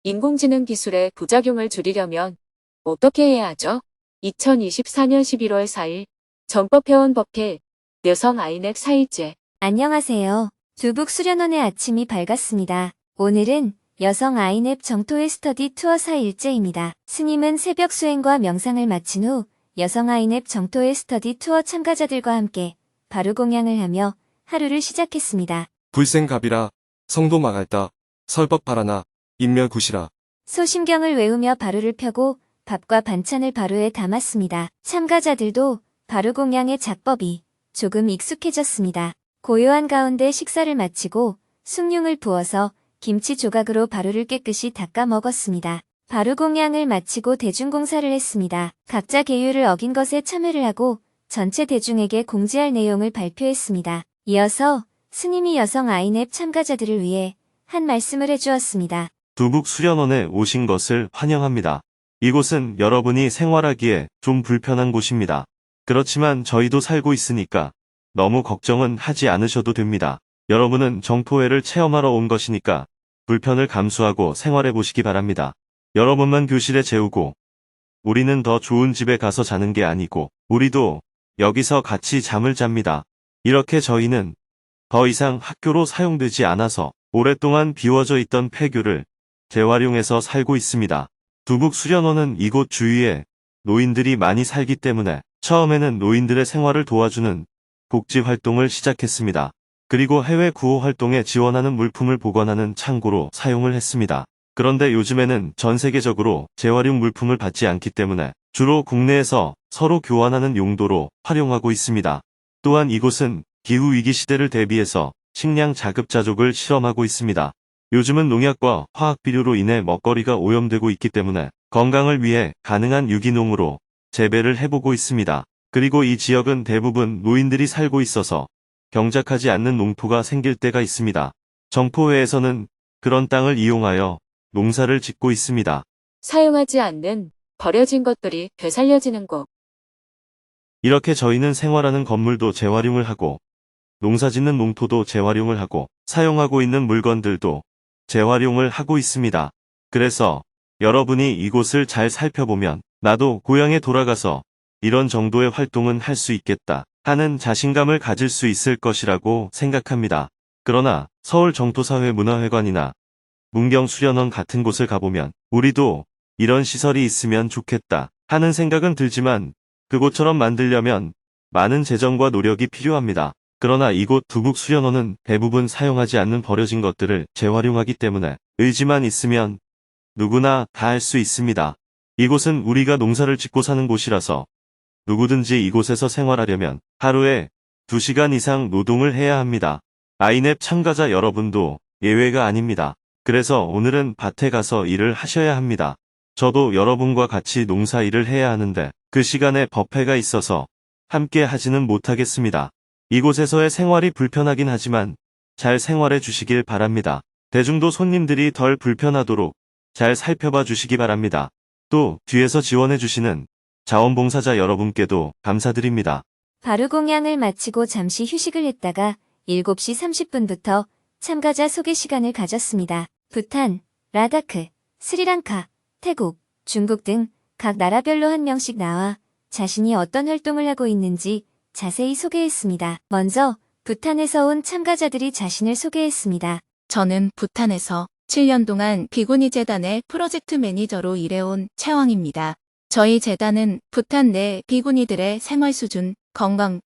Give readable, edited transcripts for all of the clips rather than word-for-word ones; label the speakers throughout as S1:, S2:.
S1: 인공지능 기술의 부작용을 줄이려면 어떻게 해야 하죠? 2024년 11월 4일 정법회원 법회 여성 아이넥 4일째.
S2: 안녕하세요. 두북 수련원의 아침이 밝았습니다. 오늘은 여성 아이넵 정토회 스터디 투어 4일째입니다. 스님은 새벽 수행과 명상을 마친 후 여성 아이넵 정토회 스터디 투어 참가자들과 함께 바루 공양을 하며 하루를 시작했습니다.
S3: 불생갑이라, 성도 마갈다, 설법바라나, 인멸굿이라.
S2: 소심경을 외우며 바루를 펴고 밥과 반찬을 바루에 담았습니다. 참가자들도 바루 공양의 작법이 조금 익숙해졌습니다. 고요한 가운데 식사를 마치고 숭늉을 부어서 김치 조각으로 바루를 깨끗이 닦아 먹었습니다. 바루 공양을 마치고 대중공사를 했습니다. 각자 계율을 어긴 것에 참여를 하고 전체 대중에게 공지할 내용을 발표했습니다. 이어서 스님이 여성 아이넵 참가자들을 위해 한 말씀을 해주었습니다.
S4: 두북 수련원에 오신 것을 환영합니다. 이곳은 여러분이 생활하기에 좀 불편한 곳입니다. 그렇지만 저희도 살고 있으니까 너무 걱정은 하지 않으셔도 됩니다. 여러분은 정토회를 체험하러 온 것이니까 불편을 감수하고 생활해 보시기 바랍니다. 여러분만 교실에 재우고 우리는 더 좋은 집에 가서 자는 게 아니고 우리도 여기서 같이 잠을 잡니다. 이렇게 저희는 더 이상 학교로 사용되지 않아서 오랫동안 비워져 있던 폐교를 재활용해서 살고 있습니다. 두북 수련원은 이곳 주위에 노인들이 많이 살기 때문에 처음에는 노인들의 생활을 도와주는 복지 활동을 시작했습니다. 그리고 해외 구호 활동에 지원하는 물품을 보관하는 창고로 사용을 했습니다. 그런데 요즘에는 전 세계적으로 재활용 물품을 받지 않기 때문에 주로 국내에서 서로 교환하는 용도로 활용하고 있습니다. 또한 이곳은 기후위기 시대를 대비해서 식량 자급자족을 실험하고 있습니다. 요즘은 농약과 화학비료로 인해 먹거리가 오염되고 있기 때문에 건강을 위해 가능한 유기농으로 재배를 해보고 있습니다. 그리고 이 지역은 대부분 노인들이 살고 있어서 경작하지 않는 농토가 생길 때가 있습니다. 정포회에서는 그런 땅을 이용하여 농사를 짓고 있습니다.
S1: 사용하지 않는 버려진 것들이 되살려지는 곳.
S4: 이렇게 저희는 생활하는 건물도 재활용을 하고 농사짓는 농토도 재활용을 하고 사용하고 있는 물건들도 재활용을 하고 있습니다. 그래서 여러분이 이곳을 잘 살펴보면 나도 고향에 돌아가서 이런 정도의 활동은 할 수 있겠다 하는 자신감을 가질 수 있을 것이라고 생각합니다. 그러나 서울 정토사회 문화회관이나 문경 수련원 같은 곳을 가보면 우리도 이런 시설이 있으면 좋겠다 하는 생각은 들지만 그곳처럼 만들려면 많은 재정과 노력이 필요합니다. 그러나 이곳 두북 수련원은 대부분 사용하지 않는 버려진 것들을 재활용하기 때문에 의지만 있으면 누구나 다 할 수 있습니다. 이곳은 우리가 농사를 짓고 사는 곳이라서 누구든지 이곳에서 생활하려면 하루에 2시간 이상 노동을 해야 합니다. 아이넵 참가자 여러분도 예외가 아닙니다. 그래서 오늘은 밭에 가서 일을 하셔야 합니다. 저도 여러분과 같이 농사 일을 해야 하는데 그 시간에 법회가 있어서 함께 하지는 못하겠습니다. 이곳에서의 생활이 불편하긴 하지만 잘 생활해 주시길 바랍니다. 대중도 손님들이 덜 불편하도록 잘 살펴봐 주시기 바랍니다. 또 뒤에서 지원해 주시는 자원봉사자 여러분께도 감사드립니다.
S2: 바루 공양을 마치고 잠시 휴식을 했다가 7시 30분부터 참가자 소개 시간을 가졌습니다. 부탄, 라다크, 스리랑카, 태국, 중국 등 각 나라별로 한 명씩 나와 자신이 어떤 활동을 하고 있는지 자세히 소개했습니다. 먼저 부탄에서 온 참가자들이 자신을 소개했습니다.
S5: 저는 부탄에서 7년 동안 비구니 재단의 프로젝트 매니저로 일해온 채왕입니다. 저희 재단은 부탄 내 비구니들의 생활 수준, 건강,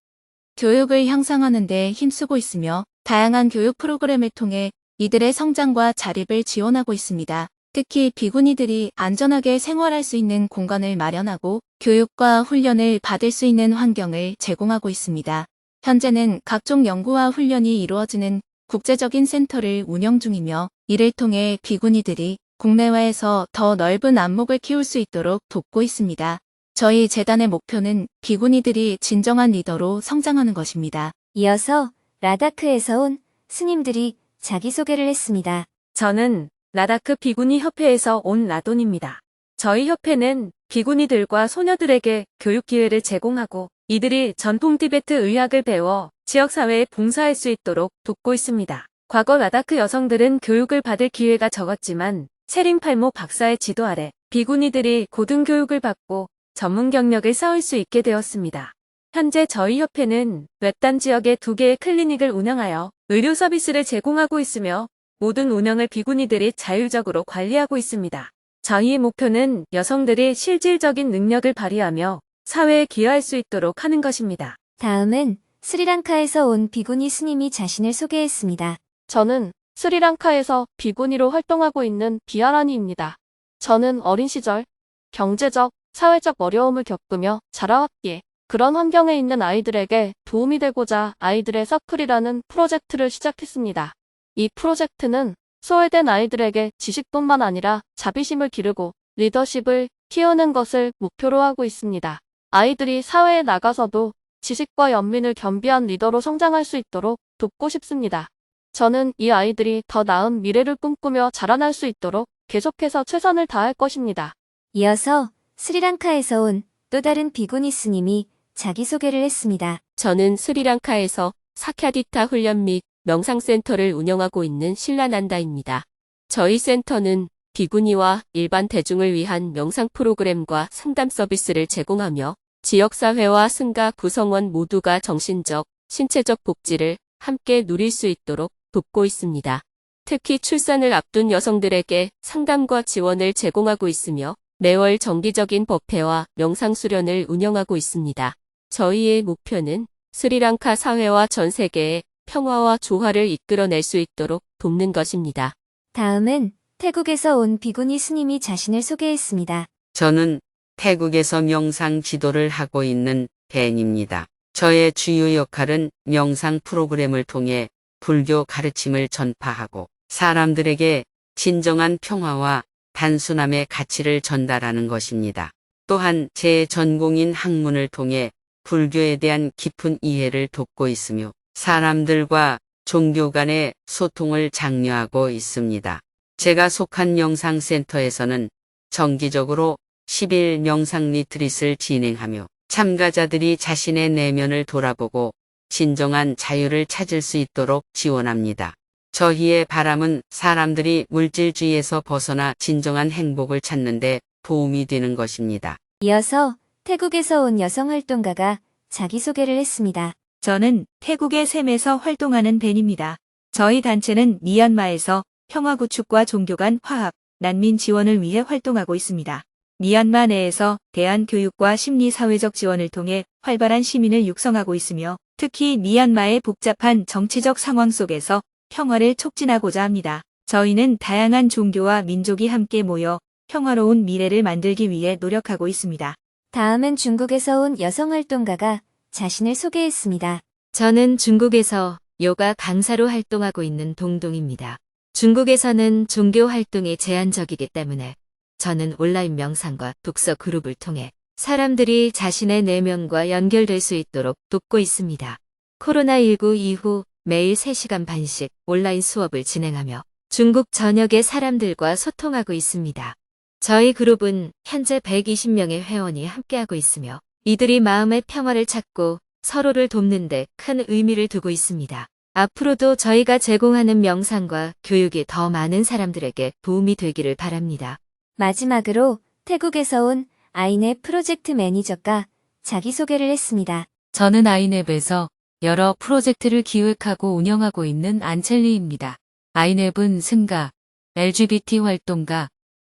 S5: 교육을 향상하는 데 힘쓰고 있으며 다양한 교육 프로그램을 통해 이들의 성장과 자립을 지원하고 있습니다. 특히 비구니들이 안전하게 생활할 수 있는 공간을 마련하고 교육과 훈련을 받을 수 있는 환경을 제공하고 있습니다. 현재는 각종 연구와 훈련이 이루어지는 국제적인 센터를 운영 중이며 이를 통해 비구니들이 국내외에서 더 넓은 안목을 키울 수 있도록 돕고 있습니다. 저희 재단의 목표는 비구니들이 진정한 리더로 성장하는 것입니다.
S2: 이어서 라다크에서 온 스님들이 자기소개를 했습니다.
S6: 저는 라다크 비구니 협회에서 온 라돈입니다. 저희 협회는 비구니들과 소녀들에게 교육 기회를 제공하고 이들이 전통 티베트 의학을 배워 지역사회에 봉사할 수 있도록 돕고 있습니다. 과거 라다크 여성들은 교육을 받을 기회가 적었지만 세링팔모 박사의 지도 아래 비구니들이 고등교육을 받고 전문 경력을 쌓을 수 있게 되었습니다. 현재 저희 협회는 외딴 지역에 2개의 클리닉을 운영하여 의료 서비스를 제공하고 있으며 모든 운영을 비구니들이 자율적으로 관리하고 있습니다. 저희의 목표는 여성들이 실질적인 능력을 발휘하며 사회에 기여할 수 있도록 하는 것입니다.
S2: 다음은 스리랑카에서 온 비구니 스님이 자신을 소개했습니다.
S7: 저는 스리랑카에서 비구니로 활동하고 있는 비아라니입니다. 저는 어린 시절 경제적, 사회적 어려움을 겪으며 자라왔기에 그런 환경에 있는 아이들에게 도움이 되고자 아이들의 서클이라는 프로젝트를 시작했습니다. 이 프로젝트는 소외된 아이들에게 지식뿐만 아니라 자비심을 기르고 리더십을 키우는 것을 목표로 하고 있습니다. 아이들이 사회에 나가서도 지식과 연민을 겸비한 리더로 성장할 수 있도록 돕고 싶습니다. 저는 이 아이들이 더 나은 미래를 꿈꾸며 자라날 수 있도록 계속해서 최선을 다할 것입니다.
S2: 이어서 스리랑카에서 온 또 다른 비구니 스님이 자기소개를 했습니다.
S8: 저는 스리랑카에서 사캬디타 훈련 및 명상센터를 운영하고 있는 실라난다입니다. 저희 센터는 비구니와 일반 대중을 위한 명상 프로그램과 상담 서비스를 제공하며 지역사회와 승가 구성원 모두가 정신적, 신체적 복지를 함께 누릴 수 있도록 돕고 있습니다. 특히 출산을 앞둔 여성들에게 상담과 지원을 제공하고 있으며 매월 정기적인 법회와 명상 수련을 운영하고 있습니다. 저희의 목표는 스리랑카 사회와 전 세계의 평화와 조화를 이끌어낼 수 있도록 돕는 것입니다.
S2: 다음은 태국에서 온 비구니 스님이 자신을 소개했습니다.
S9: 저는 태국에서 명상 지도를 하고 있는 벤입니다. 저의 주요 역할은 명상 프로그램을 통해 불교 가르침을 전파하고 사람들에게 진정한 평화와 단순함의 가치를 전달하는 것입니다. 또한 제 전공인 학문을 통해 불교에 대한 깊은 이해를 돕고 있으며 사람들과 종교 간의 소통을 장려하고 있습니다. 제가 속한 명상센터에서는 정기적으로 10일 명상 리트릿을 진행하며 참가자들이 자신의 내면을 돌아보고 진정한 자유를 찾을 수 있도록 지원합니다. 저희의 바람은 사람들이 물질주의에서 벗어나 진정한 행복을 찾는 데 도움이 되는 것입니다.
S2: 이어서 태국에서 온 여성 활동가가 자기소개를 했습니다.
S10: 저는 태국의 셈에서 활동하는 벤입니다. 저희 단체는 미얀마에서 평화 구축과 종교 간 화합, 난민 지원을 위해 활동하고 있습니다. 미얀마 내에서 대안 교육과 심리 사회적 지원을 통해 활발한 시민을 육성하고 있으며 특히 미얀마의 복잡한 정치적 상황 속에서 평화를 촉진하고자 합니다. 저희는 다양한 종교와 민족이 함께 모여 평화로운 미래를 만들기 위해 노력하고 있습니다.
S2: 다음은 중국에서 온 여성 활동가가 자신을 소개했습니다.
S11: 저는 중국에서 요가 강사로 활동하고 있는 동동입니다. 중국에서는 종교 활동이 제한적이기 때문에 저는 온라인 명상과 독서 그룹을 통해 사람들이 자신의 내면과 연결될 수 있도록 돕고 있습니다. 코로나19 이후 매일 3시간 반씩 온라인 수업을 진행하며 중국 전역의 사람들과 소통하고 있습니다. 저희 그룹은 현재 120명의 회원이 함께하고 있으며 이들이 마음의 평화를 찾고 서로를 돕는 데 큰 의미를 두고 있습니다. 앞으로도 저희가 제공하는 명상과 교육이 더 많은 사람들에게 도움이 되기를 바랍니다.
S2: 마지막으로 태국에서 온 아이넵 프로젝트 매니저가 자기소개를 했습니다.
S12: 저는 아이넵에서 여러 프로젝트를 기획하고 운영하고 있는 안첼리입니다. 아이넵은 승가, LGBT 활동가,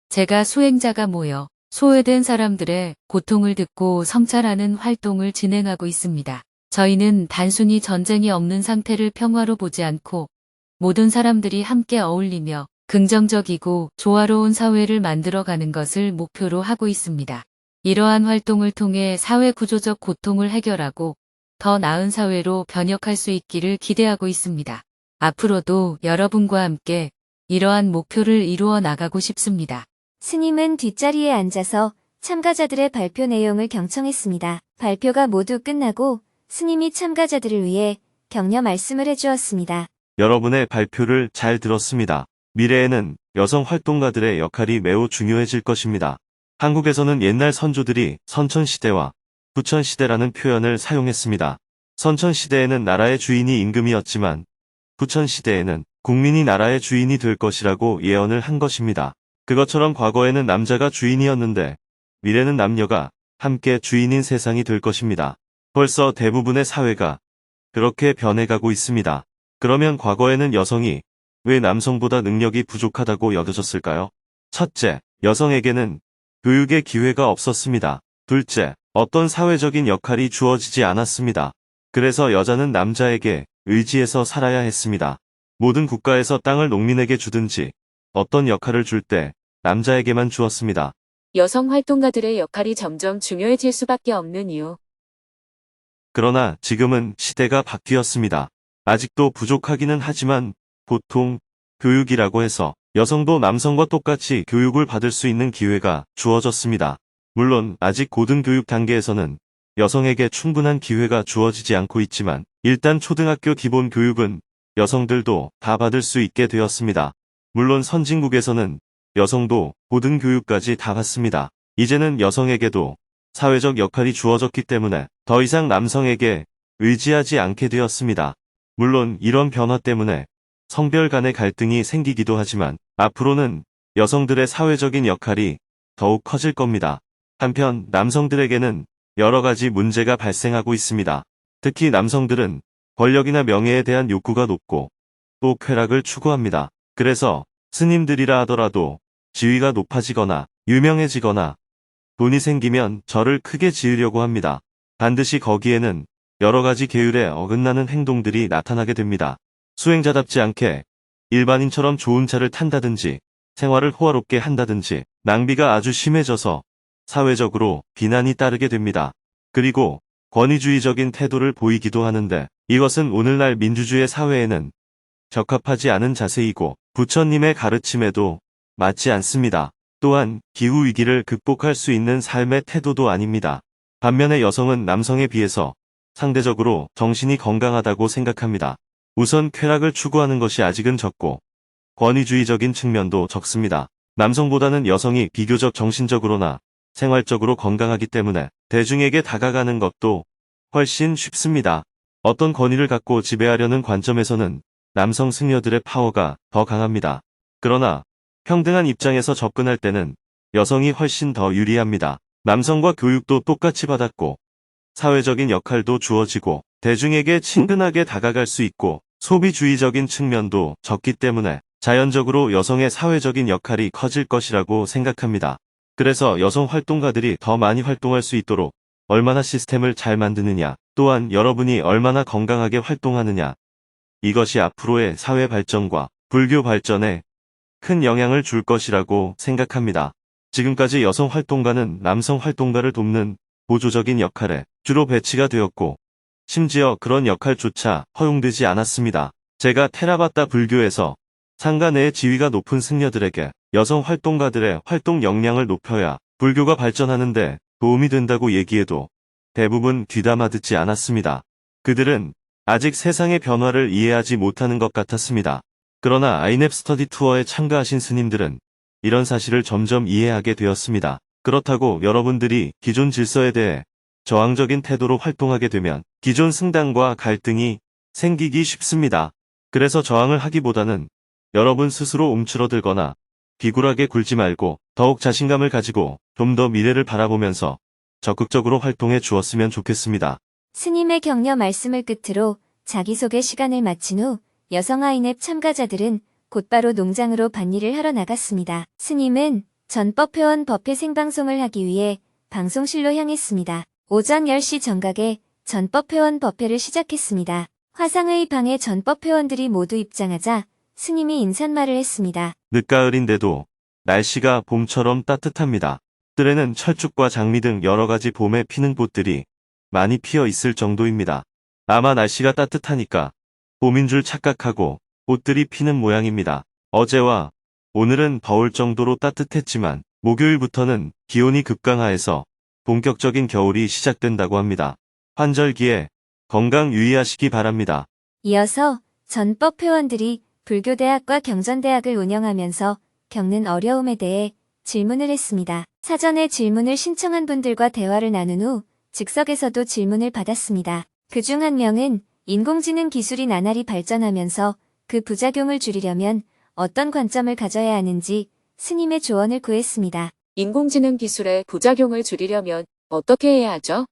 S12: 제가 수행자가 모여 소외된 사람들의 고통을 듣고 성찰하는 활동을 진행하고 있습니다. 저희는 단순히 전쟁이 없는 상태를 평화로 보지 않고 모든 사람들이 함께 어울리며 긍정적이고 조화로운 사회를 만들어가는 것을 목표로 하고 있습니다. 이러한 활동을 통해 사회 구조적 고통을 해결하고 더 나은 사회로 변혁할 수 있기를 기대하고 있습니다. 앞으로도 여러분과 함께 이러한 목표를 이루어 나가고 싶습니다.
S2: 스님은 뒷자리에 앉아서 참가자들의 발표 내용을 경청했습니다. 발표가 모두 끝나고 스님이 참가자들을 위해 격려 말씀을 해주었습니다.
S4: 여러분의 발표를 잘 들었습니다. 미래에는 여성 활동가들의 역할이 매우 중요해질 것입니다. 한국에서는 옛날 선조들이 선천시대와 부천시대라는 표현을 사용했습니다. 선천시대에는 나라의 주인이 임금이었지만 부천시대에는 국민이 나라의 주인이 될 것이라고 예언을 한 것입니다. 그것처럼 과거에는 남자가 주인이었는데 미래는 남녀가 함께 주인인 세상이 될 것입니다. 벌써 대부분의 사회가 그렇게 변해가고 있습니다. 그러면 과거에는 여성이 왜 남성보다 능력이 부족하다고 여겨졌을까요? 첫째, 여성에게는 교육의 기회가 없었습니다. 둘째, 어떤 사회적인 역할이 주어지지 않았습니다. 그래서 여자는 남자에게 의지해서 살아야 했습니다. 모든 국가에서 땅을 농민에게 주든지 어떤 역할을 줄 때 남자에게만 주었습니다.
S1: 여성 활동가들의 역할이 점점 중요해질 수밖에 없는 이유.
S4: 그러나 지금은 시대가 바뀌었습니다. 아직도 부족하기는 하지만 보통 교육이라고 해서 여성도 남성과 똑같이 교육을 받을 수 있는 기회가 주어졌습니다. 물론 아직 고등교육 단계에서는 여성에게 충분한 기회가 주어지지 않고 있지만 일단 초등학교 기본 교육은 여성들도 다 받을 수 있게 되었습니다. 물론 선진국에서는 여성도 고등교육까지 다 받습니다. 이제는 여성에게도 사회적 역할이 주어졌기 때문에 더 이상 남성에게 의지하지 않게 되었습니다. 물론 이런 변화 때문에 성별 간의 갈등이 생기기도 하지만 앞으로는 여성들의 사회적인 역할이 더욱 커질 겁니다. 한편 남성들에게는 여러 가지 문제가 발생하고 있습니다. 특히 남성들은 권력이나 명예에 대한 욕구가 높고 또 쾌락을 추구합니다. 그래서 스님들이라 하더라도 지위가 높아지거나 유명해지거나 돈이 생기면 절을 크게 지으려고 합니다. 반드시 거기에는 여러 가지 계율에 어긋나는 행동들이 나타나게 됩니다. 수행자답지 않게 일반인처럼 좋은 차를 탄다든지 생활을 호화롭게 한다든지 낭비가 아주 심해져서 사회적으로 비난이 따르게 됩니다. 그리고 권위주의적인 태도를 보이기도 하는데 이것은 오늘날 민주주의 사회에는 적합하지 않은 자세이고 부처님의 가르침에도 맞지 않습니다. 또한 기후위기를 극복할 수 있는 삶의 태도도 아닙니다. 반면에 여성은 남성에 비해서 상대적으로 정신이 건강하다고 생각합니다. 우선 쾌락을 추구하는 것이 아직은 적고 권위주의적인 측면도 적습니다. 남성보다는 여성이 비교적 정신적으로나 생활적으로 건강하기 때문에 대중에게 다가가는 것도 훨씬 쉽습니다. 어떤 권위를 갖고 지배하려는 관점에서는 남성 승려들의 파워가 더 강합니다. 그러나 평등한 입장에서 접근할 때는 여성이 훨씬 더 유리합니다. 남성과 교육도 똑같이 받았고 사회적인 역할도 주어지고 대중에게 친근하게 다가갈 수 있고 소비주의적인 측면도 적기 때문에 자연적으로 여성의 사회적인 역할이 커질 것이라고 생각합니다. 그래서 여성 활동가들이 더 많이 활동할 수 있도록 얼마나 시스템을 잘 만드느냐, 또한 여러분이 얼마나 건강하게 활동하느냐, 이것이 앞으로의 사회 발전과 불교 발전에 큰 영향을 줄 것이라고 생각합니다. 지금까지 여성 활동가는 남성 활동가를 돕는 보조적인 역할에 주로 배치가 되었고 심지어 그런 역할조차 허용되지 않았습니다. 제가 테라바타 불교에서 상가 내의 지위가 높은 승려들에게 여성 활동가들의 활동 역량을 높여야 불교가 발전하는데 도움이 된다고 얘기해도 대부분 귀담아 듣지 않았습니다. 그들은 아직 세상의 변화를 이해하지 못하는 것 같았습니다. 그러나 아이넵 스터디 투어에 참가하신 스님들은 이런 사실을 점점 이해하게 되었습니다. 그렇다고 여러분들이 기존 질서에 대해 저항적인 태도로 활동하게 되면 기존 승당과 갈등이 생기기 쉽습니다. 그래서 저항을 하기보다는 여러분 스스로 움츠러들거나 비굴하게 굴지 말고 더욱 자신감을 가지고 좀 더 미래를 바라보면서 적극적으로 활동해 주었으면 좋겠습니다.
S2: 스님의 격려 말씀을 끝으로 자기소개 시간을 마친 후 여성 아이넵 참가자들은 곧바로 농장으로 밭일을 하러 나갔습니다. 스님은 전법회원 법회 생방송을 하기 위해 방송실로 향했습니다. 오전 10시 정각에 전법회원 법회를 시작했습니다. 화상의 방에 전법회원들이 모두 입장하자 스님이 인사말을 했습니다.
S4: 늦가을인데도 날씨가 봄처럼 따뜻합니다. 뜰에는 철쭉과 장미 등 여러 가지 봄에 피는 꽃들이 많이 피어 있을 정도입니다. 아마 날씨가 따뜻하니까 봄인 줄 착각하고 꽃들이 피는 모양입니다. 어제와 오늘은 더울 정도로 따뜻했지만 목요일부터는 기온이 급강하해서 본격적인 겨울이 시작된다고 합니다. 환절기에 건강 유의하시기 바랍니다.
S2: 이어서 전법회원들이 불교대학과 경전대학을 운영하면서 겪는 어려움에 대해 질문을 했습니다. 사전에 질문을 신청한 분들과 대화를 나눈 후 즉석에서도 질문을 받았습니다. 그중 한 명은 인공지능 기술이 나날이 발전하면서 그 부작용을 줄이려면 어떤 관점을 가져야 하는지 스님의 조언을 구했습니다.
S1: 인공지능 기술의 부작용을 줄이려면 어떻게 해야 하죠?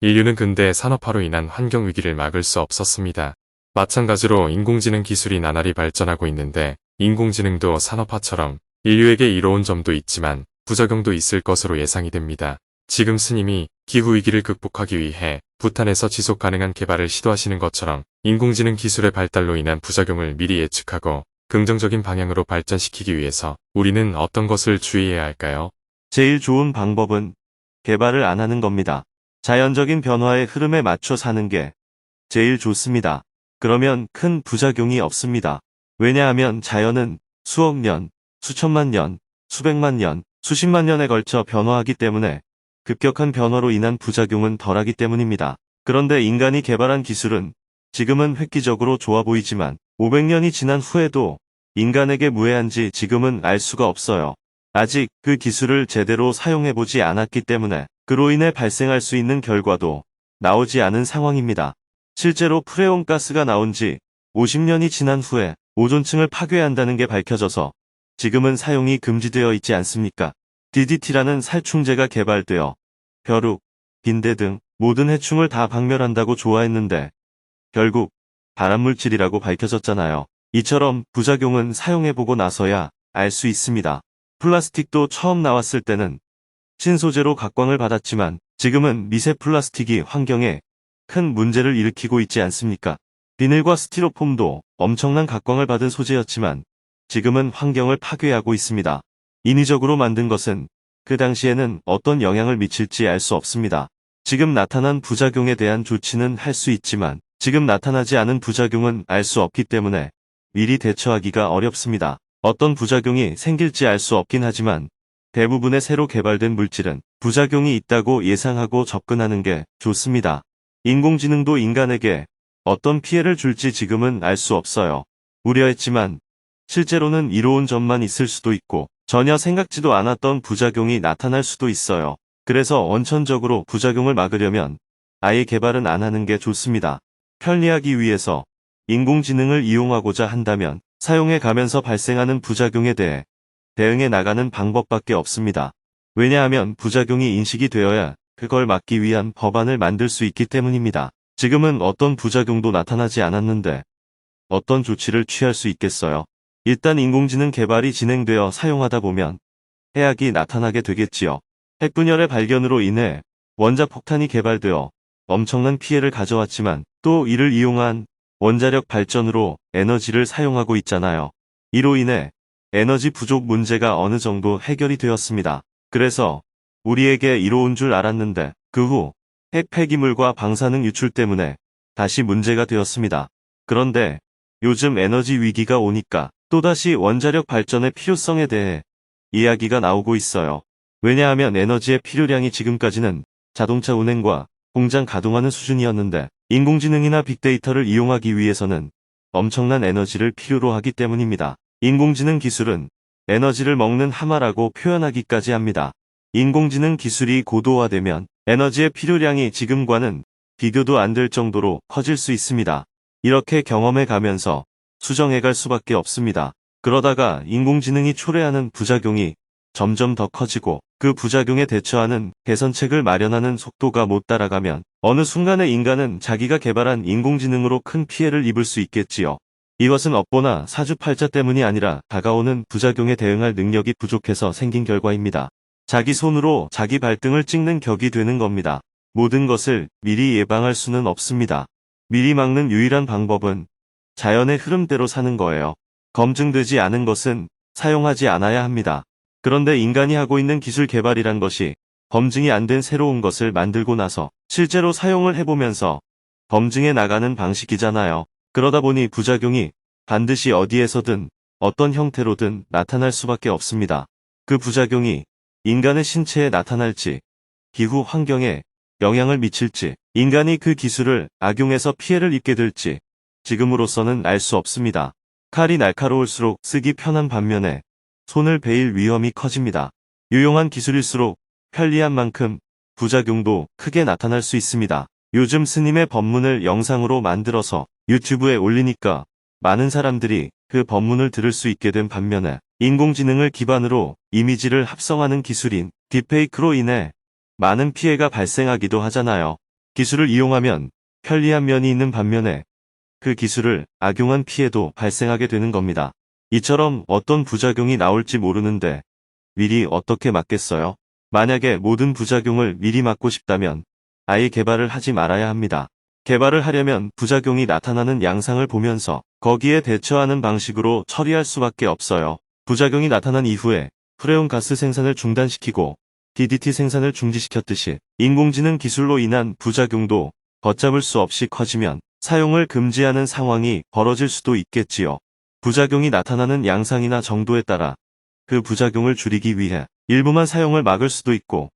S13: 인류는 근대 산업화로 인한 환경 위기를 막을 수 없었습니다. 마찬가지로 인공지능 기술이 나날이 발전하고 있는데 인공지능도 산업화처럼 인류에게 이로운 점도 있지만 부작용도 있을 것으로 예상이 됩니다. 지금 스님이 기후위기를 극복하기 위해 부탄에서 지속 가능한 개발을 시도하시는 것처럼 인공지능 기술의 발달로 인한 부작용을 미리 예측하고 긍정적인 방향으로 발전시키기 위해서 우리는 어떤 것을 주의해야 할까요?
S4: 제일 좋은 방법은 개발을 안 하는 겁니다. 자연적인 변화의 흐름에 맞춰 사는 게 제일 좋습니다. 그러면 큰 부작용이 없습니다. 왜냐하면 자연은 수억 년, 수천만 년, 수백만 년, 수십만 년에 걸쳐 변화하기 때문에 급격한 변화로 인한 부작용은 덜하기 때문입니다. 그런데 인간이 개발한 기술은 지금은 획기적으로 좋아 보이지만 500년이 지난 후에도 인간에게 무해한지 지금은 알 수가 없어요. 아직 그 기술을 제대로 사용해보지 않았기 때문에 그로 인해 발생할 수 있는 결과도 나오지 않은 상황입니다. 실제로 프레온 가스가 나온 지 50년이 지난 후에 오존층을 파괴한다는 게 밝혀져서 지금은 사용이 금지되어 있지 않습니까? DDT라는 살충제가 개발되어 벼룩, 빈대 등 모든 해충을 다 박멸한다고 좋아했는데 결국 발암물질이라고 밝혀졌잖아요. 이처럼 부작용은 사용해보고 나서야 알 수 있습니다. 플라스틱도 처음 나왔을 때는 신소재로 각광을 받았지만 지금은 미세 플라스틱이 환경에 큰 문제를 일으키고 있지 않습니까? 비닐과 스티로폼도 엄청난 각광을 받은 소재였지만 지금은 환경을 파괴하고 있습니다. 인위적으로 만든 것은 그 당시에는 어떤 영향을 미칠지 알 수 없습니다. 지금 나타난 부작용에 대한 조치는 할 수 있지만 지금 나타나지 않은 부작용은 알 수 없기 때문에 미리 대처하기가 어렵습니다. 어떤 부작용이 생길지 알 수 없긴 하지만 대부분의 새로 개발된 물질은 부작용이 있다고 예상하고 접근하는 게 좋습니다. 인공지능도 인간에게 어떤 피해를 줄지 지금은 알 수 없어요. 우려했지만 실제로는 이로운 점만 있을 수도 있고 전혀 생각지도 않았던 부작용이 나타날 수도 있어요. 그래서 원천적으로 부작용을 막으려면 아예 개발은 안 하는 게 좋습니다. 편리하기 위해서 인공지능을 이용하고자 한다면 사용해 가면서 발생하는 부작용에 대해 대응해 나가는 방법밖에 없습니다. 왜냐하면 부작용이 인식이 되어야 그걸 막기 위한 법안을 만들 수 있기 때문입니다. 지금은 어떤 부작용도 나타나지 않았는데 어떤 조치를 취할 수 있겠어요? 일단 인공지능 개발이 진행되어 사용하다 보면 해악이 나타나게 되겠지요. 핵분열의 발견으로 인해 원자폭탄이 개발되어 엄청난 피해를 가져왔지만 또 이를 이용한 원자력 발전으로 에너지를 사용하고 있잖아요. 이로 인해 에너지 부족 문제가 어느 정도 해결이 되었습니다. 그래서 우리에게 이로운 줄 알았는데 그 후 핵 폐기물과 방사능 유출 때문에 다시 문제가 되었습니다. 그런데 요즘 에너지 위기가 오니까 또다시 원자력 발전의 필요성에 대해 이야기가 나오고 있어요. 왜냐하면 에너지의 필요량이 지금까지는 자동차 운행과 공장 가동하는 수준이었는데 인공지능이나 빅데이터를 이용하기 위해서는 엄청난 에너지를 필요로 하기 때문입니다. 인공지능 기술은 에너지를 먹는 하마라고 표현하기까지 합니다. 인공지능 기술이 고도화되면 에너지의 필요량이 지금과는 비교도 안 될 정도로 커질 수 있습니다. 이렇게 경험해 가면서 수정해 갈 수밖에 없습니다. 그러다가 인공지능이 초래하는 부작용이 점점 더 커지고 그 부작용에 대처하는 개선책을 마련하는 속도가 못 따라가면 어느 순간에 인간은 자기가 개발한 인공지능으로 큰 피해를 입을 수 있겠지요. 이것은 업보나 사주팔자 때문이 아니라 다가오는 부작용에 대응할 능력이 부족해서 생긴 결과입니다. 자기 손으로 자기 발등을 찍는 격이 되는 겁니다. 모든 것을 미리 예방할 수는 없습니다. 미리 막는 유일한 방법은 자연의 흐름대로 사는 거예요. 검증되지 않은 것은 사용하지 않아야 합니다. 그런데 인간이 하고 있는 기술 개발이란 것이 검증이 안 된 새로운 것을 만들고 나서 실제로 사용을 해보면서 검증해 나가는 방식이잖아요. 그러다 보니 부작용이 반드시 어디에서든 어떤 형태로든 나타날 수밖에 없습니다. 그 부작용이 인간의 신체에 나타날지, 기후 환경에 영향을 미칠지, 인간이 그 기술을 악용해서 피해를 입게 될지 지금으로서는 알 수 없습니다. 칼이 날카로울수록 쓰기 편한 반면에 손을 베일 위험이 커집니다. 유용한 기술일수록 편리한 만큼 부작용도 크게 나타날 수 있습니다. 요즘 스님의 법문을 영상으로 만들어서 유튜브에 올리니까 많은 사람들이 그 법문을 들을 수 있게 된 반면에 인공지능을 기반으로 이미지를 합성하는 기술인 딥페이크로 인해 많은 피해가 발생하기도 하잖아요. 기술을 이용하면 편리한 면이 있는 반면에 그 기술을 악용한 피해도 발생하게 되는 겁니다. 이처럼 어떤 부작용이 나올지 모르는데 미리 어떻게 막겠어요? 만약에 모든 부작용을 미리 막고 싶다면 아예 개발을 하지 말아야 합니다. 개발을 하려면 부작용이 나타나는 양상을 보면서 거기에 대처하는 방식으로 처리할 수밖에 없어요. 부작용이 나타난 이후에 프레온 가스 생산을 중단시키고 DDT 생산을 중지시켰듯이 인공지능 기술로 인한 부작용도 걷잡을 수 없이 커지면 사용을 금지하는 상황이 벌어질 수도 있겠지요. 부작용이 나타나는 양상이나 정도에 따라 그 부작용을 줄이기 위해 일부만 사용을 막을 수도 있고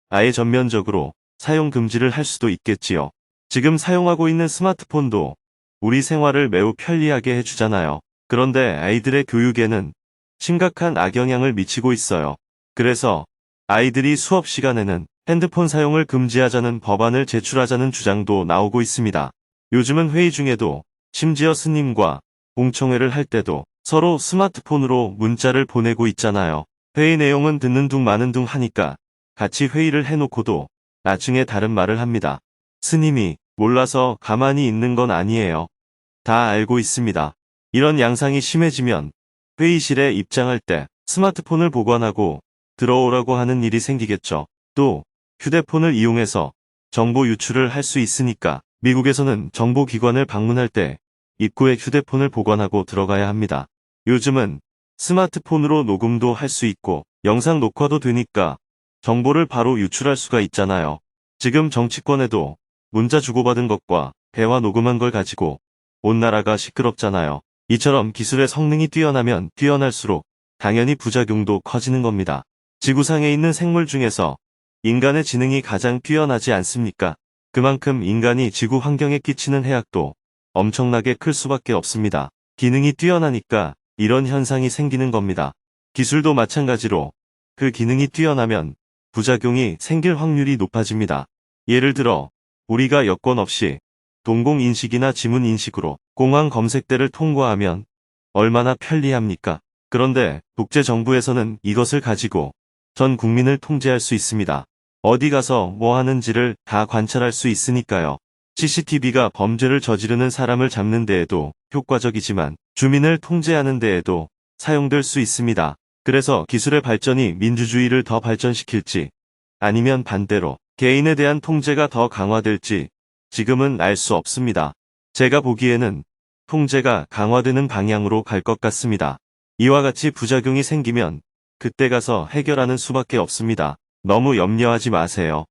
S4: 아예 전면적으로 사용 금지를 할 수도 있겠지요. 지금 사용하고 있는 스마트폰도 우리 생활을 매우 편리하게 해주잖아요. 그런데 아이들의 교육에는 심각한 악영향을 미치고 있어요. 그래서 아이들이 수업 시간에는 핸드폰 사용을 금지하자는 법안을 제출하자는 주장도 나오고 있습니다. 요즘은 회의 중에도 심지어 스님과 공청회를 할 때도 서로 스마트폰으로 문자를 보내고 있잖아요. 회의 내용은 듣는 둥 마는 둥 하니까 같이 회의를 해놓고도 나중에 다른 말을 합니다. 스님이 몰라서 가만히 있는 건 아니에요. 다 알고 있습니다. 이런 양상이 심해지면 회의실에 입장할 때 스마트폰을 보관하고 들어오라고 하는 일이 생기겠죠. 또 휴대폰을 이용해서 정보 유출을 할 수 있으니까 미국에서는 정보기관을 방문할 때 입구에 휴대폰을 보관하고 들어가야 합니다. 요즘은 스마트폰으로 녹음도 할 수 있고 영상 녹화도 되니까 정보를 바로 유출할 수가 있잖아요. 지금 정치권에도 문자 주고받은 것과 대화 녹음한 걸 가지고 온 나라가 시끄럽잖아요. 이처럼 기술의 성능이 뛰어나면 뛰어날수록 당연히 부작용도 커지는 겁니다. 지구상에 있는 생물 중에서 인간의 지능이 가장 뛰어나지 않습니까? 그만큼 인간이 지구 환경에 끼치는 해악도 엄청나게 클 수밖에 없습니다. 기능이 뛰어나니까 이런 현상이 생기는 겁니다. 기술도 마찬가지로 그 기능이 뛰어나면 부작용이 생길 확률이 높아집니다. 예를 들어 우리가 여권 없이 동공인식이나 지문인식으로 공항 검색대를 통과하면 얼마나 편리합니까? 그런데 국제정부에서는 이것을 가지고 전 국민을 통제할 수 있습니다. 어디 가서 뭐 하는지를 다 관찰할 수 있으니까요. CCTV가 범죄를 저지르는 사람을 잡는 데에도 효과적이지만 주민을 통제하는 데에도 사용될 수 있습니다. 그래서 기술의 발전이 민주주의를 더 발전시킬지 아니면 반대로 개인에 대한 통제가 더 강화될지 지금은 알 수 없습니다. 제가 보기에는 통제가 강화되는 방향으로 갈 것 같습니다. 이와 같이 부작용이 생기면 그때 가서 해결하는 수밖에 없습니다. 너무 염려하지 마세요.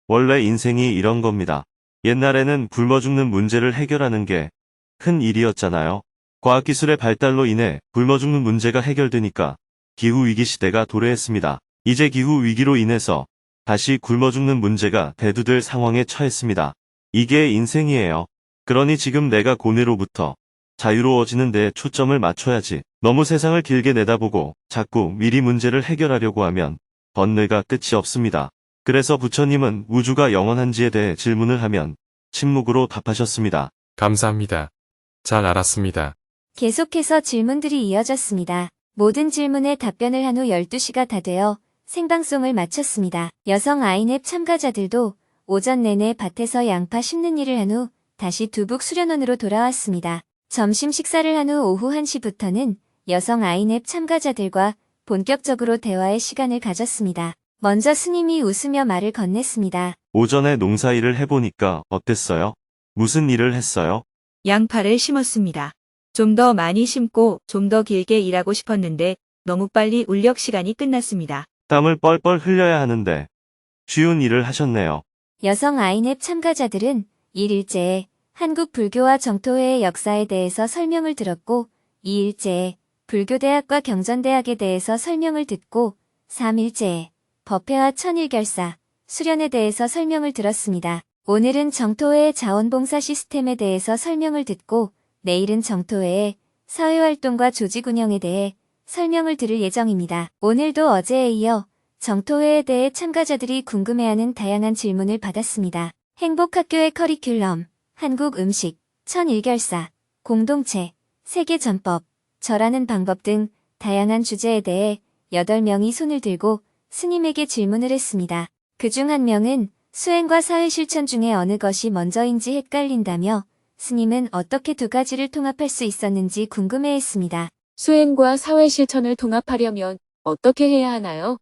S4: 원래 인생이 이런 겁니다. 옛날에는 굶어 죽는 문제를 해결하는 게 큰 일이었잖아요. 과학기술의 발달로 인해 굶어 죽는 문제가 해결되니까 기후위기 시대가 도래했습니다. 이제 기후위기로 인해서 다시 굶어 죽는 문제가 대두될 상황에 처했습니다. 이게 인생이에요. 그러니 지금 내가 고뇌로부터 자유로워지는 데에 초점을 맞춰야지. 너무 세상을 길게 내다보고 자꾸 미리 문제를 해결하려고 하면 번뇌가 끝이 없습니다. 그래서 부처님은 우주가 영원한지에 대해 질문을 하면 침묵으로 답하셨습니다.
S13: 감사합니다. 잘 알았습니다.
S2: 계속해서 질문들이 이어졌습니다. 모든 질문에 답변을 한 후 12시가 다 되어 생방송을 마쳤습니다. 여성 아이넵 참가자들도 오전 내내 밭에서 양파 심는 일을 한 후 다시 두북 수련원으로 돌아왔습니다. 점심 식사를 한 후 오후 1시부터는 여성 아이넵 참가자들과 본격적으로 대화의 시간을 가졌습니다. 먼저 스님이 웃으며 말을 건넸습니다.
S4: 오전에 농사일을 해보니까 어땠어요? 무슨 일을 했어요?
S10: 양파를 심었습니다. 좀 더 많이 심고 좀 더 길게 일하고 싶었는데 너무 빨리 울력 시간이 끝났습니다.
S4: 땀을 뻘뻘 흘려야 하는데 쉬운 일을 하셨네요.
S2: 여성 아이넵 참가자들은 일 일제에 한국 불교와 정토회의 역사에 대해서 설명을 들었고 2일째에 불교대학과 경전대학에 대해서 설명을 듣고 3일째에 법회와 천일결사, 수련에 대해서 설명을 들었습니다. 오늘은 정토회의 자원봉사 시스템에 대해서 설명을 듣고 내일은 정토회의 사회활동과 조직 운영에 대해 설명을 들을 예정입니다. 오늘도 어제에 이어 정토회에 대해 참가자들이 궁금해하는 다양한 질문을 받았습니다. 행복학교의 커리큘럼, 한국 음식, 천일결사, 공동체, 세계전법, 절하는 방법 등 다양한 주제에 대해 8명이 손을 들고 스님에게 질문을 했습니다. 그중 한 명은 수행과 사회실천 중에 어느 것이 먼저인지 헷갈린다며 스님은 어떻게 두 가지를 통합할 수 있었는지 궁금해했습니다.
S1: 수행과 사회 실천을 통합하려면 어떻게 해야 하나요?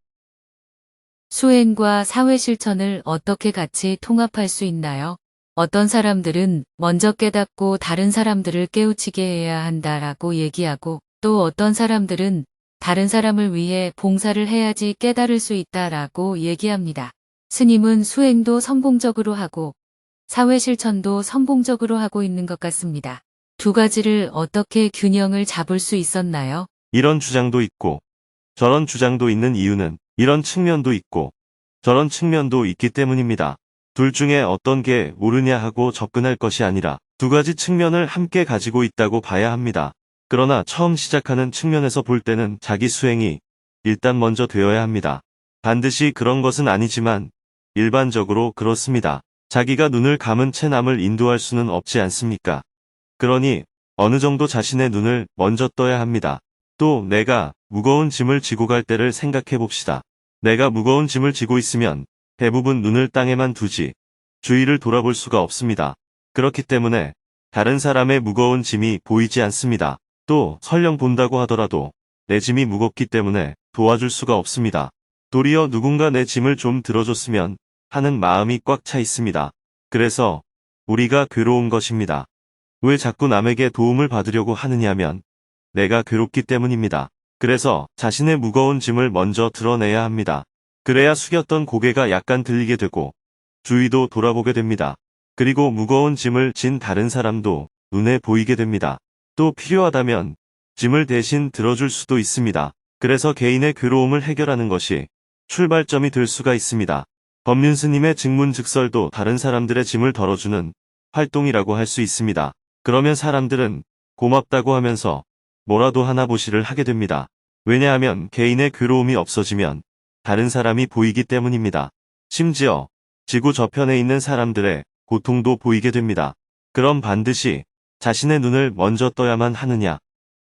S12: 수행과 사회 실천을 어떻게 같이 통합할 수 있나요? 어떤 사람들은 먼저 깨닫고 다른 사람들을 깨우치게 해야 한다라고 얘기하고, 또 어떤 사람들은 다른 사람을 위해 봉사를 해야지 깨달을 수 있다라고 얘기합니다. 스님은 수행도 성공적으로 하고 사회 실천도 성공적으로 하고 있는 것 같습니다. 두 가지를 어떻게 균형을 잡을 수 있었나요?
S4: 이런 주장도 있고 저런 주장도 있는 이유는 이런 측면도 있고 저런 측면도 있기 때문입니다. 둘 중에 어떤 게 옳으냐 하고 접근할 것이 아니라 두 가지 측면을 함께 가지고 있다고 봐야 합니다. 그러나 처음 시작하는 측면에서 볼 때는 자기 수행이 일단 먼저 되어야 합니다. 반드시 그런 것은 아니지만 일반적으로 그렇습니다. 자기가 눈을 감은 채 남을 인도할 수는 없지 않습니까? 그러니 어느 정도 자신의 눈을 먼저 떠야 합니다. 또 내가 무거운 짐을 지고 갈 때를 생각해 봅시다. 내가 무거운 짐을 지고 있으면 대부분 눈을 땅에만 두지 주위를 돌아볼 수가 없습니다. 그렇기 때문에 다른 사람의 무거운 짐이 보이지 않습니다. 또 설령 본다고 하더라도 내 짐이 무겁기 때문에 도와줄 수가 없습니다. 도리어 누군가 내 짐을 좀 들어줬으면 하는 마음이 꽉 차 있습니다. 그래서 우리가 괴로운 것입니다. 왜 자꾸 남에게 도움을 받으려고 하느냐면 내가 괴롭기 때문입니다. 그래서 자신의 무거운 짐을 먼저 드러내야 합니다. 그래야 숙였던 고개가 약간 들리게 되고 주위도 돌아보게 됩니다. 그리고 무거운 짐을 진 다른 사람도 눈에 보이게 됩니다. 또 필요하다면 짐을 대신 들어줄 수도 있습니다. 그래서 개인의 괴로움을 해결하는 것이 출발점이 될 수가 있습니다. 법륜스님의 증문즉설도 다른 사람들의 짐을 덜어주는 활동이라고 할 수 있습니다. 그러면 사람들은 고맙다고 하면서 뭐라도 하나 보시를 하게 됩니다. 왜냐하면 개인의 괴로움이 없어지면 다른 사람이 보이기 때문입니다. 심지어 지구 저편에 있는 사람들의 고통도 보이게 됩니다. 그럼 반드시 자신의 눈을 먼저 떠야만 하느냐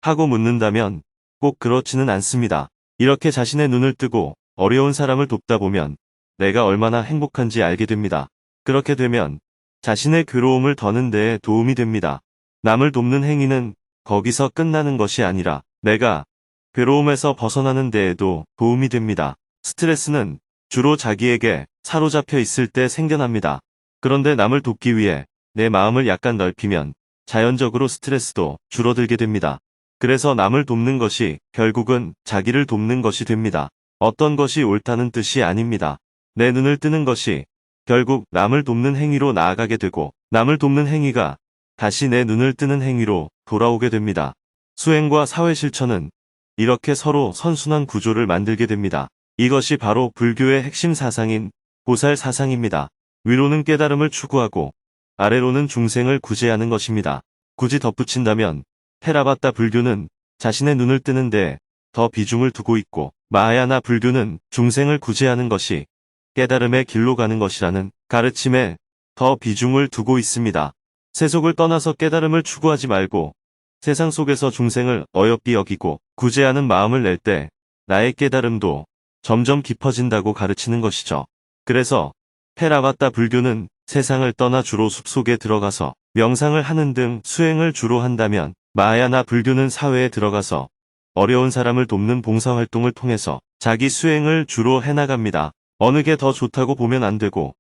S4: 하고 묻는다면 꼭 그렇지는 않습니다. 이렇게 자신의 눈을 뜨고 어려운 사람을 돕다 보면 내가 얼마나 행복한지 알게 됩니다. 그렇게 되면 자신의 괴로움을 더는 데에 도움이 됩니다. 남을 돕는 행위는 거기서 끝나는 것이 아니라 내가 괴로움에서 벗어나는 데에도 도움이 됩니다. 스트레스는 주로 자기에게 사로잡혀 있을 때 생겨납니다. 그런데 남을 돕기 위해 내 마음을 약간 넓히면 자연적으로 스트레스도 줄어들게 됩니다. 그래서 남을 돕는 것이 결국은 자기를 돕는 것이 됩니다. 어떤 것이 옳다는 뜻이 아닙니다. 내 눈을 뜨는 것이 결국 남을 돕는 행위로 나아가게 되고 남을 돕는 행위가 다시 내 눈을 뜨는 행위로 돌아오게 됩니다. 수행과 사회 실천은 이렇게 서로 선순환 구조를 만들게 됩니다. 이것이 바로 불교의 핵심 사상인 보살 사상입니다. 위로는 깨달음을 추구하고 아래로는 중생을 구제하는 것입니다. 굳이 덧붙인다면 테라바타 불교는 자신의 눈을 뜨는 데 더 비중을 두고 있고 마하야나 불교는 중생을 구제하는 것이 깨달음의 길로 가는 것이라는 가르침에 더 비중을 두고 있습니다. 세속을 떠나서 깨달음을 추구하지 말고 세상 속에서 중생을 어여삐 여기고 구제하는 마음을 낼 때 나의 깨달음도 점점 깊어진다고 가르치는 것이죠. 그래서 테라바타 불교는 세상을 떠나 주로 숲속에 들어가서 명상을 하는 등 수행을 주로 한다면 마하야나 불교는 사회에 들어가서 어려운 사람을 돕는 봉사활동을 통해서 자기 수행을 주로 해나갑니다. 어느 게 더 좋다고 보면 안 되고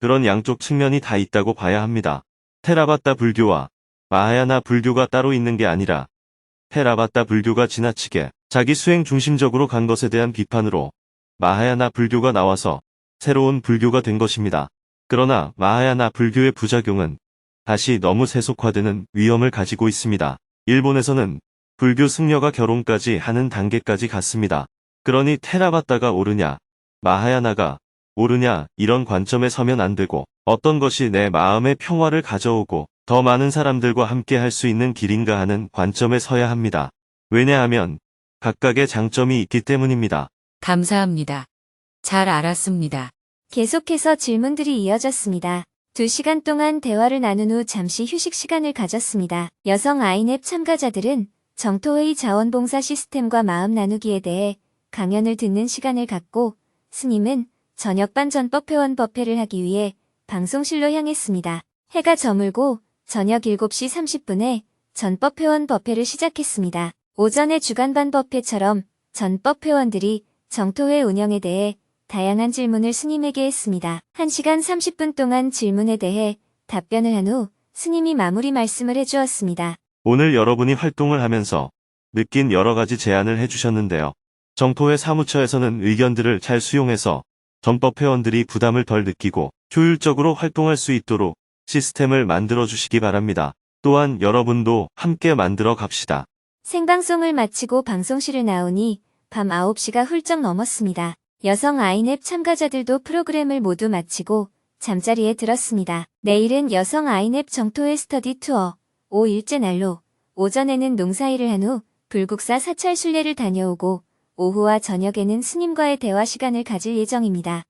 S4: 그런 양쪽 측면이 다 있다고 봐야 합니다. 테라바타 불교와 마하야나 불교가 따로 있는 게 아니라 테라바타 불교가 지나치게 자기 수행 중심적으로 간 것에 대한 비판으로 마하야나 불교가 나와서 새로운 불교가 된 것입니다. 그러나 마하야나 불교의 부작용은 다시 너무 세속화되는 위험을 가지고 있습니다. 일본에서는 불교 승려가 결혼까지 하는 단계까지 갔습니다. 그러니 테라바타가 옳으냐, 마하야나가 옳으냐 이런 관점에 서면 안 되고 어떤 것이 내 마음의 평화를 가져오고 더 많은 사람들과 함께 할 수 있는 길인가 하는 관점에 서야 합니다. 왜냐하면 각각의 장점이 있기 때문입니다.
S12: 감사합니다. 잘 알았습니다.
S2: 계속해서 질문들이 이어졌습니다. 2시간 동안 대화를 나눈 후 잠시 휴식 시간을 가졌습니다. 여성 아이넵 참가자들은 정토회의 자원봉사 시스템과 마음 나누기에 대해 강연을 듣는 시간을 갖고 스님은 저녁반 전법회원 법회를 하기 위해 방송실로 향했습니다. 해가 저물고 저녁 7시 30분에 전법회원 법회를 시작했습니다. 오전의 주간반 법회처럼 전법회원들이 정토회 운영에 대해 다양한 질문을 스님에게 했습니다. 1시간 30분 동안 질문에 대해 답변을 한 후 스님이 마무리 말씀을 해주었습니다.
S4: 오늘 여러분이 활동을 하면서 느낀 여러 가지 제안을 해주셨는데요. 정토회 사무처에서는 의견들을 잘 수용해서 전법 회원들이 부담을 덜 느끼고 효율적으로 활동할 수 있도록 시스템을 만들어 주시기 바랍니다. 또한 여러분도 함께 만들어 갑시다.
S2: 생방송을 마치고 방송실을 나오니 밤 9시가 훌쩍 넘었습니다. 여성 아이넵 참가자들도 프로그램을 모두 마치고 잠자리에 들었습니다. 내일은 여성 아이넵 정토회 스터디 투어 5일째 날로 오전에는 농사일을 한 후 불국사 사찰 순례를 다녀오고 오후와 저녁에는 스님과의 대화 시간을 가질 예정입니다.